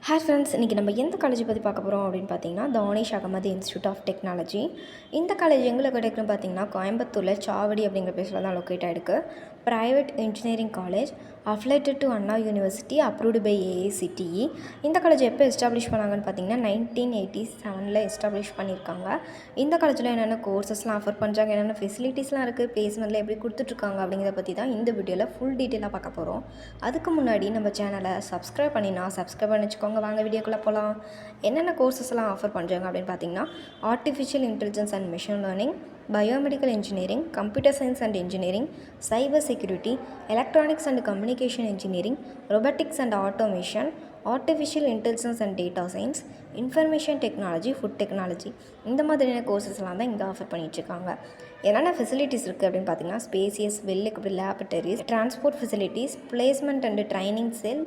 Hi friends, இன்றைக்கி நம்ம எந்த காலேஜ் பற்றி பார்க்க போகிறோம் அப்படின்னு பார்த்தீங்கன்னா, Danish Ahmed institute of technology. இந்த காலேஜ் எங்கே கிடைக்குன்னு பார்த்தீங்கன்னா, கோயம்புத்தூரில் சாவடி அப்படிங்கிற பிளேஸில் தான் லொக்கேட் ஆகிருக்கு. Private engineering college affiliated to Anna university, approved by AICTE. இந்த காலேஜ் எப்போ எஸ்டாப்ளிஷ் பண்ணாங்கன்னு பார்த்தீங்கன்னா 1987 எஸ்டாப்ளிஷ் பண்ணியிருக்காங்க. இந்த காலேஜில் என்னென்ன கோர்சஸ்லாம் ஆஃபர் பண்ணுறாங்க, என்னென்ன ஃபெசிலிட்டிஸ்லாம் இருக்குது, பிளேஸ்மெண்ட்டில் எப்படி கொடுத்துட்ருக்காங்க அப்படிங்கிறத பற்றி தான் இந்த வீடியோவில் ஃபுல் டீட்டெயிலாக பார்க்க போகிறோம். அதுக்கு முன்னாடி நம்ம சேனலை சப்ஸ்கிரைப் பண்ணி வச்சுக்கோங்க. வாங்க வீடியோக்குள்ளே போகலாம். என்னென்ன கோர்சஸ்லாம் ஆஃபர் பண்ணுறாங்க அப்படின்னு பார்த்தீங்கன்னா, artificial intelligence and machine learning, biomedical engineering, computer science and engineering, cyber security, electronics and communication engineering, robotics and automation, artificial intelligence and data science, information technology, food technology, இந்த மாதிரியான கோர்சஸ்லாம் தான் இங்கே ஆஃபர் பண்ணிகிட்ருக்காங்க. என்னென்ன facilities இருக்குது அப்படின்னு பார்த்தீங்கன்னா, spacious well equipped laboratories, transport facilities, placement and training sell,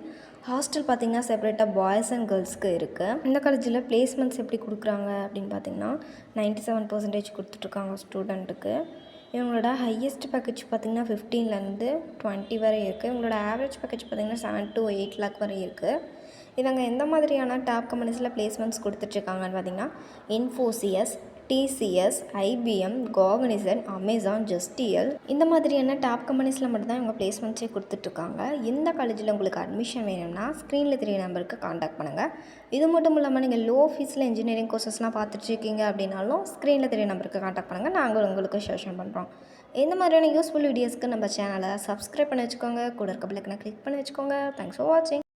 hostel பார்த்திங்கன்னா செப்பரேட்டாக பாய்ஸ் அண்ட் கேர்ள்ஸ்க்கு இருக்குது. இந்த காலேஜில் பிளேஸ்மெண்ட்ஸ் எப்படி கொடுக்குறாங்க அப்படின்னு பார்த்திங்கன்னா 97% கொடுத்துட்ருக்காங்க ஸ்டூடெண்ட்டுக்கு. இவங்களோட ஹையஸ்ட் பேக்கேஜ் பார்த்திங்கன்னா 15லேருந்து 20 வரை இருக்குது. இவங்களோட ஆவரேஜ் பேக்கேஜ் பார்த்திங்கன்னா 7 to 8 lakh வரை இருக்குது. இவங்க எந்த மாதிரியான டாப் கம்பெனிஸில் பிளேஸ்மெண்ட்ஸ் கொடுத்துட்ருக்காங்கன்னு பார்த்திங்கன்னா, இன்ஃபோசிஸ், TCS, IBM, காகனிசன்ட், அமேசான், ஜஸ்டியல், இந்த மாதிரியான டாப் கம்பெனிஸில் மட்டும்தான் இவங்க பிளேஸ்மெண்ட்ஸே கொடுத்துட்ருக்காங்க. இந்த காலேஜில் உங்களுக்கு அட்மிஷன் வேணும்னா ஸ்க்ரீனில் தெரிய நம்பருக்கு காண்டாக்ட் பண்ணுங்கள். இது மட்டும் இல்லாமல் நீங்கள் லோ ஃபீஸில் இன்ஜினியரிங் கோர்சஸ்லாம் பார்த்துட்ருக்கீங்க அப்படின்னாலும் ஸ்க்ரீனில் தெரிய நம்பருக்கு காண்டாக்ட் பண்ணுங்கள். நாங்கள் உங்களுக்கு ஷேர் பண்ணுறோம். இந்த மாதிரியான யூஸ்ஃபுல் வீடியோஸ்க்கு நம்ம சேனலை சப்ஸ்கிரைப் பண்ணி வச்சுக்கோங்க. கூட இருக்க பெல் ஐகானை கிளிக் பண்ணி வச்சுக்கோங்க. தேங்க்ஸ் ஃபார் வாட்சிங்.